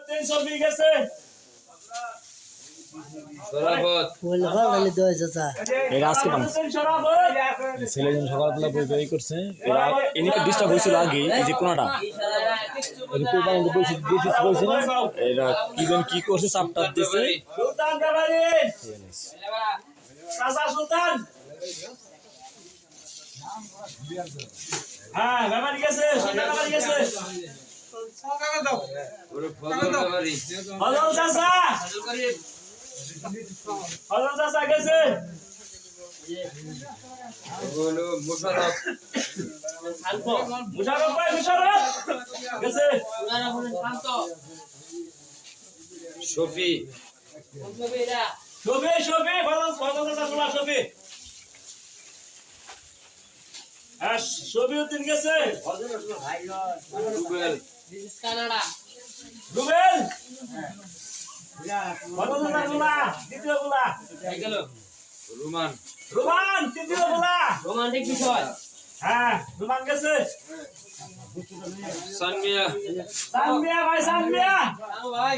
তিন ছবি গেছে এরা আজকে ছেলেজন সকালবেলা বই বই করছে এরা এদিকে ডিস্টার্ব হয়েছিল আগে এই যে কোনাটা এরা কি করছে চাপটা দিছে সুলতান ব্যাপারী চাচা সুলতান হ্যাঁ ব্যাপারী গেছে সুলতান ব্যাপারী গেছে ফজল চাচা ফজল চাচা গেছে মুশারফ ভাই মুশারফ গেছে শফি শফি শফি ফজল চাচা বলা শফি হ্যাঁ শফিউদ্দিন গেছে রুবেল রুবেল ফজল চাচা বলা দ্বিতীয় বলা রুমান রোমান তৃতীয় বলা রোমান্টিক বিষয় হ্যাঁ রোমান গেছে সানমিয়া সানমিয়া ভাই সানমিয়া ভাই